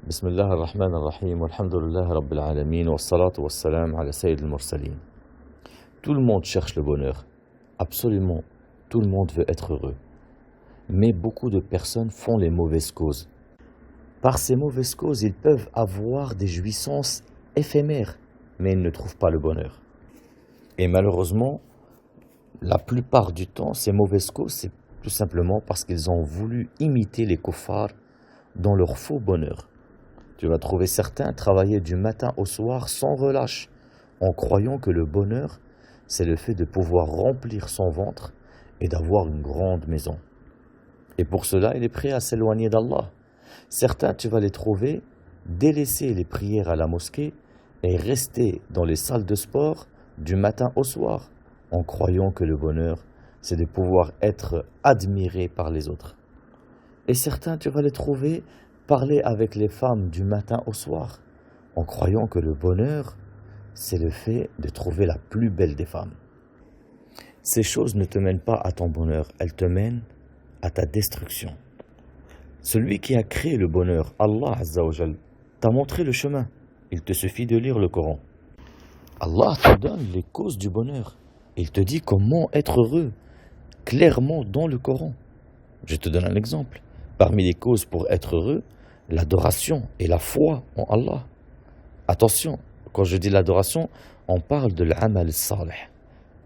بسم الله الرحمن الرحيم والحمد لله رب العالمين والصلاة والسلام على سيد المرسلين. Tout le monde cherche le bonheur. Absolument, tout le monde veut être heureux. Mais beaucoup de personnes font les mauvaises causes. Par ces mauvaises causes, ils peuvent avoir des jouissances éphémères, mais ils ne trouvent pas le bonheur. Et malheureusement, la plupart du temps, ces mauvaises causes, c'est tout simplement parce qu'ils ont voulu imiter les kuffars dans leur faux bonheur. Tu vas trouver certains travailler du matin au soir sans relâche, en croyant que le bonheur, c'est le fait de pouvoir remplir son ventre et d'avoir une grande maison. Et pour cela, il est prêt à s'éloigner d'Allah. Certains, tu vas les trouver délaisser les prières à la mosquée et rester dans les salles de sport du matin au soir, en croyant que le bonheur, c'est de pouvoir être admiré par les autres. Et certains, tu vas les trouver parler avec les femmes du matin au soir, en croyant que le bonheur, c'est le fait de trouver la plus belle des femmes. Ces choses ne te mènent pas à ton bonheur, elles te mènent à ta destruction. Celui qui a créé le bonheur, Allah Azza wa Jal, t'a montré le chemin. Il te suffit de lire le Coran. Allah te donne les causes du bonheur. Il te dit comment être heureux, clairement dans le Coran. Je te donne un exemple. Parmi les causes pour être heureux, l'adoration et la foi en Allah. Attention, quand je dis l'adoration, on parle de l'amal salih.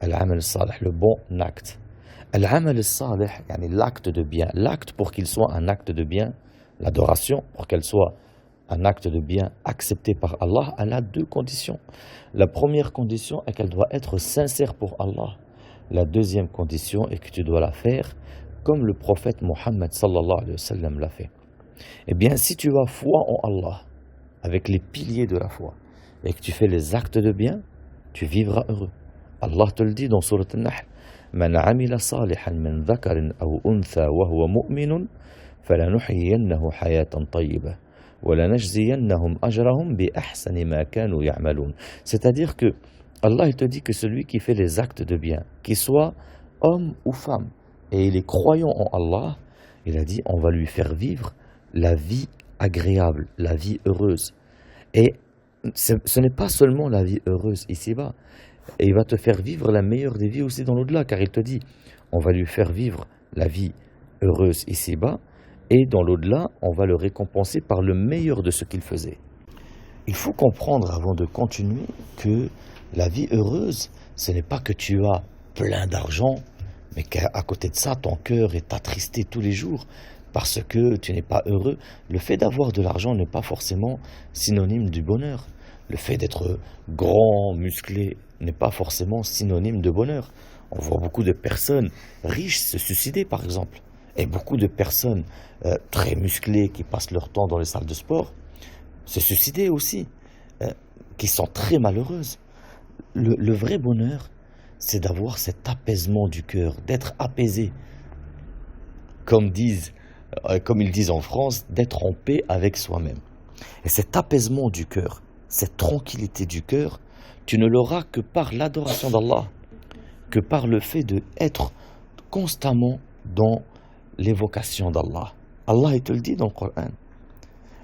L'amal salih, le bon acte. L'amal salih, l'acte de bien. L'acte pour qu'il soit un acte de bien, l'adoration pour qu'elle soit un acte de bien accepté par Allah, elle a deux conditions. La première condition est qu'elle doit être sincère pour Allah. La deuxième condition est que tu dois la faire comme le prophète Mohammed sallallahu alayhi wa sallam l'a fait. Eh bien, si tu as foi en Allah, avec les piliers de la foi, et que tu fais les actes de bien, tu vivras heureux. Allah te le dit dans Surat An-Nahl. Man amila salihan min dhakarin aw untha wa huwa mu'minun falanuhyiyannahu hayatan tayyibah wa lanajziyannahum ajrahum bi ahsani ma kanu ya'malun. C'est-à-dire que Allah il te dit que celui qui fait les actes de bien, qu'il soit homme ou femme, et il est croyant en Allah, il a dit on va lui faire vivre la vie agréable, la vie heureuse. Et ce n'est pas seulement la vie heureuse ici-bas, et il va te faire vivre la meilleure des vies aussi dans l'au-delà, car il te dit, on va lui faire vivre la vie heureuse ici-bas, et dans l'au-delà, on va le récompenser par le meilleur de ce qu'il faisait. Il faut comprendre avant de continuer que la vie heureuse, ce n'est pas que tu as plein d'argent, mais qu'à côté de ça, ton cœur est attristé tous les jours, parce que tu n'es pas heureux. Le fait d'avoir de l'argent n'est pas forcément synonyme du bonheur. Le fait d'être grand, musclé, n'est pas forcément synonyme de bonheur. On voit beaucoup de personnes riches se suicider, par exemple. Et beaucoup de personnes très musclées qui passent leur temps dans les salles de sport se suicider aussi, qui sont très malheureuses. Le vrai bonheur, c'est d'avoir cet apaisement du cœur, d'être apaisé. Comme ils disent en France, d'être en paix avec soi-même. Et cet apaisement du cœur, cette tranquillité du cœur, tu ne l'auras que par l'adoration d'Allah, que par le fait d'être constamment dans l'évocation d'Allah. Allah il te le dit dans le Coran.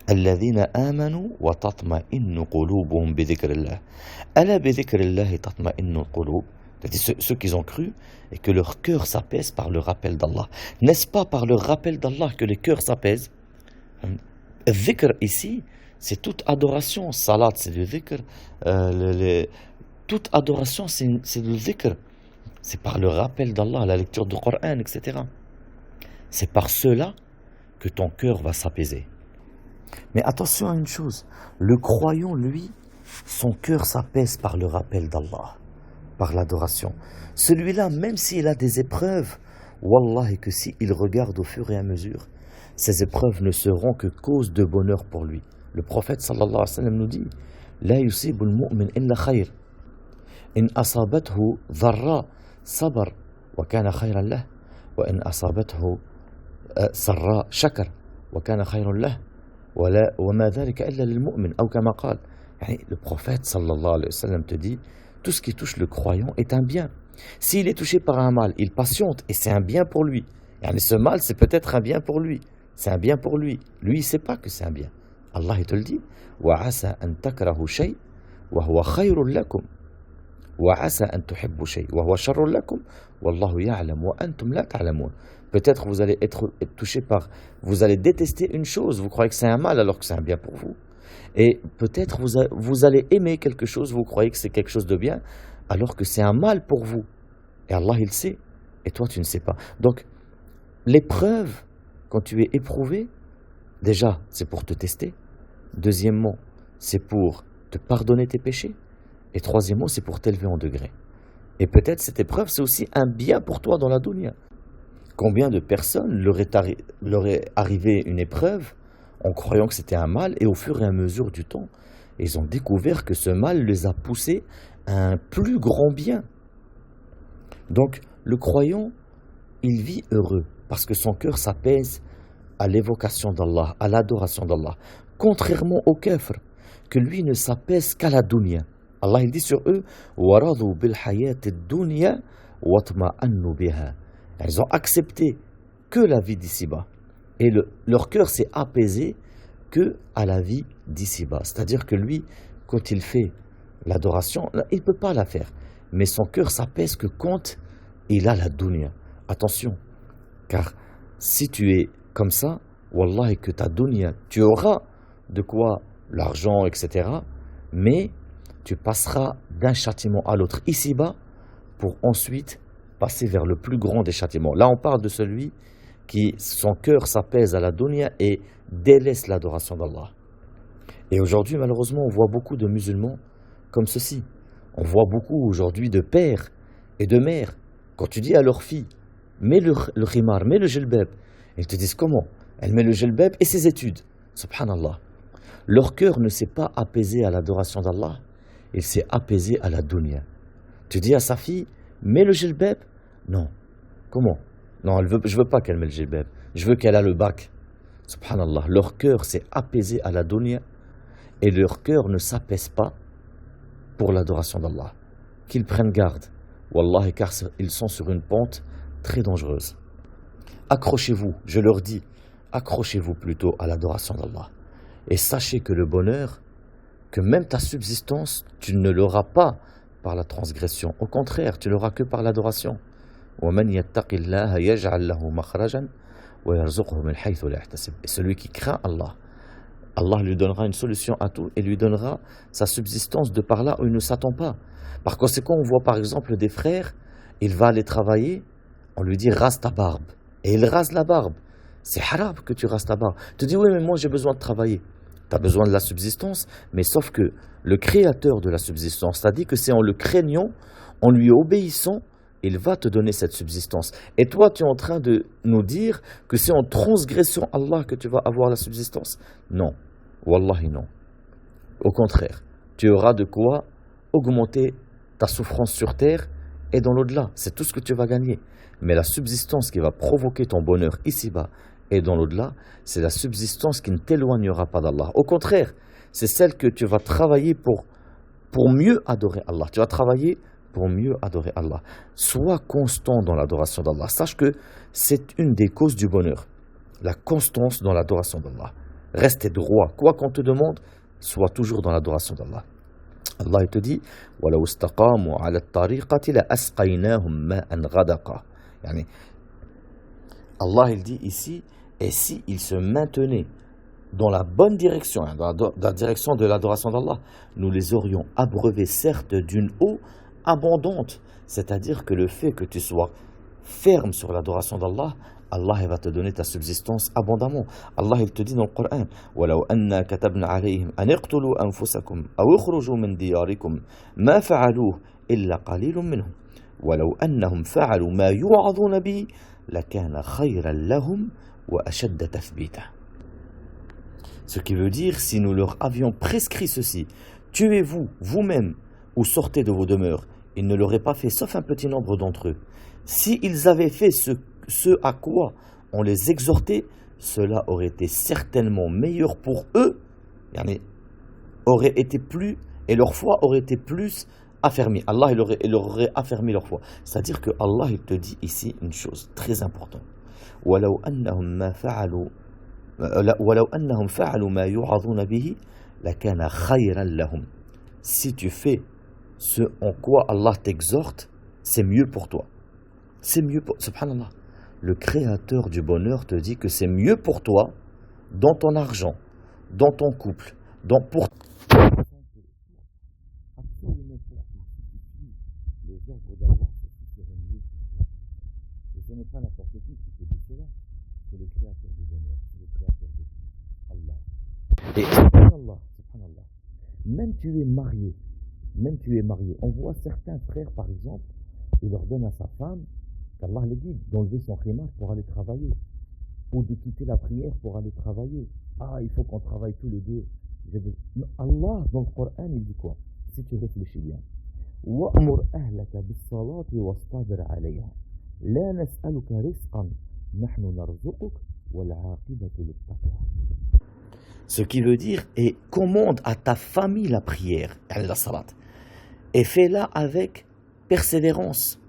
الذين آمنوا وتطمئن قلوبهم بذكر الله ألا بذكر الله تطمئن القلوب. C'est-à-dire ceux qui ont cru et que leur cœur s'apaise par le rappel d'Allah. N'est-ce pas par le rappel d'Allah que les cœurs s'apaisent? Dhikr ici, c'est toute adoration. Salat, c'est le dhikr. Toute adoration, c'est le dhikr. C'est par le rappel d'Allah, la lecture du Coran, etc. C'est par cela que ton cœur va s'apaiser. Mais attention à une chose, le croyant, lui, son cœur s'apaise par le rappel d'Allah, par l'adoration. Celui-là, même s'il a des épreuves, Wallah, que s'il regarde au fur et à mesure, ces épreuves ne seront que cause de bonheur pour lui. Le prophète sallallahu alayhi wa sallam nous dit La yusibul mu'min illa khayr. In asabathu dharra sabar wa kana khayran lah. Wa in asabathu sarra shakar wa kana khayran lah. Wa ma dhalika illa lil mu'min. Ou kama qal. Le prophète sallallahu alayhi wa sallam te dit tout ce qui touche le croyant est un bien. S'il est touché par un mal, il patiente et c'est un bien pour lui. Ce mal, c'est peut-être un bien pour lui. C'est un bien pour lui. Lui, il ne sait pas que c'est un bien. Allah il te le dit. وَعَسَى أَن تَكْرَهُ شَيْءٍ وَهُوَ خَيْرٌ لَكُمْ وَعَسَى أَن تُحِبُّ شَيْءٍ وَهُوَ شَرٌ لَكُمْ وَاللَّهُ يَعْلَمُ وَأَنْتُمْ لَا تَعْلَمُونَ. Peut-être vous allez être touché par, vous allez détester une chose, vous croyez que c'est un mal alors que c'est un bien pour vous. Et peut-être vous allez aimer quelque chose, vous croyez que c'est quelque chose de bien alors que c'est un mal pour vous. Et Allah il sait, et toi tu ne sais pas. Donc l'épreuve, quand tu es éprouvé, déjà c'est pour te tester. Deuxièmement, c'est pour te pardonner tes péchés. Et troisièmement, c'est pour t'élever en degré. Et peut-être cette épreuve, c'est aussi un bien pour toi dans la dunya. Combien de personnes leur est arrivé une épreuve en croyant que c'était un mal, et au fur et à mesure du temps, ils ont découvert que ce mal les a poussés à un plus grand bien. Donc, le croyant, il vit heureux, parce que son cœur s'apaise à l'évocation d'Allah, à l'adoration d'Allah. Contrairement au kafr, que lui ne s'apaise qu'à la dunya. Allah il dit sur eux, وَرَضُوا بِالْحَيَاةِ الدُّنْيَا وَاطْمَأَنُّوا بِهَا. Ils ont accepté que la vie d'ici-bas. Et leur cœur s'est apaisé que à la vie d'ici-bas. C'est-à-dire que lui, quand il fait l'adoration, il ne peut pas la faire. Mais son cœur s'apaise que quand il a la dunya. Attention, car si tu es comme ça, wallah, et que ta dunya, tu auras de quoi, l'argent, etc. Mais tu passeras d'un châtiment à l'autre ici-bas pour ensuite passer vers le plus grand des châtiments. Là, on parle de celui qui, son cœur s'apaise à la dunya et délaisse l'adoration d'Allah. Et aujourd'hui, malheureusement, on voit beaucoup de musulmans comme ceci. On voit beaucoup aujourd'hui de pères et de mères, quand tu dis à leur fille, mets le khimar, mets le jilbab, ils te disent comment? Elle met le jilbab et ses études. Subhanallah. Leur cœur ne s'est pas apaisé à l'adoration d'Allah, il s'est apaisé à la dunya. Tu dis à sa fille, mets le jilbab? Non. Comment? Non, je veux pas qu'elle mette le jilbab. Je veux qu'elle ait le bac. Subhanallah. Leur cœur s'est apaisé à la dunya et leur cœur ne s'apaise pas pour l'adoration d'Allah. Qu'ils prennent garde. Wallah, car ils sont sur une pente très dangereuse. Accrochez-vous, je leur dis, accrochez-vous plutôt à l'adoration d'Allah. Et sachez que le bonheur, que même ta subsistance, tu ne l'auras pas par la transgression. Au contraire, tu l'auras que par l'adoration. وَمَنْ يَتَّقِ اللَّهَ يَجْعَلْ لَهُ مَخْرَجًا وَيَرْزُقْهُ مِنْ حَيْثُ لَا يَحْتَسِبُ. Et celui qui craint Allah, Allah lui donnera une solution à tout et lui donnera sa subsistance de par là où il ne s'attend pas. Par conséquent, on voit par exemple des frères, il va aller travailler, on lui dit rase ta barbe. Et il rase la barbe. C'est haram que tu rases ta barbe. Tu dis oui, mais moi j'ai besoin de travailler. Tu as besoin de la subsistance, mais sauf que le créateur de la subsistance t'a dit que c'est en le craignant, en lui obéissant, il va te donner cette subsistance. Et toi, tu es en train de nous dire que c'est en transgressant Allah que tu vas avoir la subsistance? Non. Wallahi non. Au contraire, tu auras de quoi augmenter ta souffrance sur terre et dans l'au-delà. C'est tout ce que tu vas gagner. Mais la subsistance qui va provoquer ton bonheur ici-bas et dans l'au-delà, c'est la subsistance qui ne t'éloignera pas d'Allah. Au contraire, c'est celle que tu vas travailler pour mieux adorer Allah. Tu vas travailler pour mieux adorer Allah. Sois constant dans l'adoration d'Allah. Sache que c'est une des causes du bonheur. La constance dans l'adoration d'Allah. Reste droit. Quoi qu'on te demande, sois toujours dans l'adoration d'Allah. Allah il te dit وَلَوْ اسْتَقَامُوا عَلَى الطَّرِيقَةِ لَأَسْقَيْنَاهُمْ مَاءً غَدَقًا. Allah il dit ici, et si ils se maintenaient dans la bonne direction, dans la direction de l'adoration d'Allah, nous les aurions abreuvés certes d'une eau abondante. C'est-à-dire que le fait que tu sois ferme sur l'adoration d'Allah, Allah il va te donner ta subsistance abondamment. Allah il te dit dans le Coran وَلَوْ أَنَّا كَتَبْنَا عَلَيْهِمْ أَنِ اقْتُلُوا أَنفُسَكُمْ أَوْ اخْرُجُوا مِنْ دِيَارِكُمْ مَا فَعَلُوهُ إِلَّا قَلِيلٌ مِّنْهُمْ وَلَوْ أَنَّهُمْ فَعَلُوا مَا يُوعَظُونَ بِهِ لَكَانَ خَيْرًا لَهُمْ وَأَشَدَّ تَثْبِيتًا. Ce qui veut dire, si nous leur avions prescrit ceci, tuez-vous vous-même ou sortez de vos demeures, ils ne l'auraient pas fait, sauf un petit nombre d'entre eux. S'ils avaient fait ce à quoi on les exhortait, cela aurait été certainement meilleur pour eux, aurait été plus, et leur foi aurait été plus affermie. Allah il leur aurait affermi leur foi. C'est-à-dire que Allah il te dit ici une chose très importante. وَلَوْ أَنَّهُمْ مَا فَعَلُوا ولو أنهم فعلوا ما يوعظون به لكان خيرا لهم. Si tu fais ce en quoi Allah t'exhorte, c'est mieux pour toi. C'est mieux pour... Subhanallah. Le créateur du bonheur te dit que c'est mieux pour toi dans ton argent, dans ton couple, pour absolument pour tout. Les ordres d'Allah, c'est mieux. Et ce n'est pas n'importe qui te dit cela. C'est le créateur du bonheur, c'est le créateur de tout. Allah. Et subhanallah, subhanallah. Même tu es marié. On voit certains frères, par exemple, il leur donne à sa femme, qu'Allah les guide, d'enlever son khimar pour aller travailler. Ou de quitter la prière pour aller travailler. Ah, il faut qu'on travaille tous les deux. Non, Allah, dans le Coran, il dit quoi? Si tu réfléchis bien. وَأْمُرْ أَهْلَكَ بِالصَّلَاةِ وَاصْطَبِرْ عَلَيْهَا لَا نَسْأَلُكَ رِزْقًا نَحْنُ نَرْزُقُكَ وَالْعَاقِبَةُ لِلتَّقْوَى. Ce qui veut dire, et commande à ta famille la prière, la salat, et fais-la avec persévérance.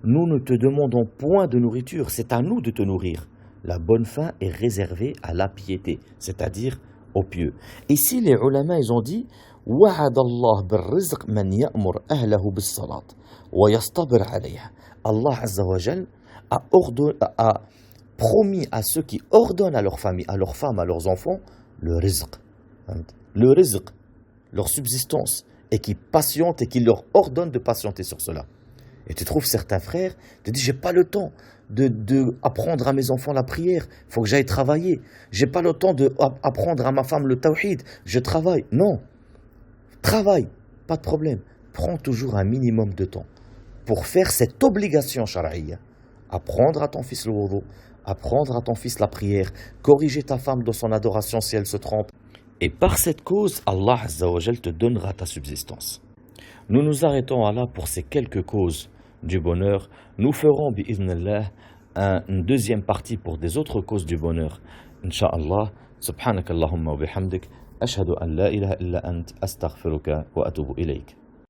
Nous ne te demandons point de nourriture, c'est à nous de te nourrir. La bonne fin est réservée à la piété, c'est-à-dire aux pieux. Ici, les ulama, ils ont dit وَعَدَ اللَّهُ بِالرِّزْقِ مَنْ يَأْمُرْ أَهْلَهُ بِالصَّلَاةِ وَيَصْطَبِرْ عَلَيْهَا. Allah Azza wa Jal a promis à ceux qui ordonnent à leur famille, à leurs femmes, à leurs enfants, le rizq, leur subsistance, et qui patientent et qui leur ordonnent de patienter sur cela. Et tu trouves certains frères, te disent, j'ai pas le temps de apprendre à mes enfants la prière, il faut que j'aille travailler. J'ai pas le temps d'apprendre à ma femme le tawhid, je travaille. Non, travaille, pas de problème. Prends toujours un minimum de temps pour faire cette obligation sharaïa. Apprendre à ton fils le wudu, apprendre à ton fils la prière, corriger ta femme dans son adoration si elle se trompe. Et par cette cause, Allah Azza wa Jal te donnera ta subsistance. Nous nous arrêtons là pour ces quelques causes du bonheur. Nous ferons, bi'idhnillah, une deuxième partie pour des autres causes du bonheur. Inch'Allah, subhanakallahumma wa bihamdik, ashhadu an la ilaha illa ant, astaghfiruka wa atubu ilayk.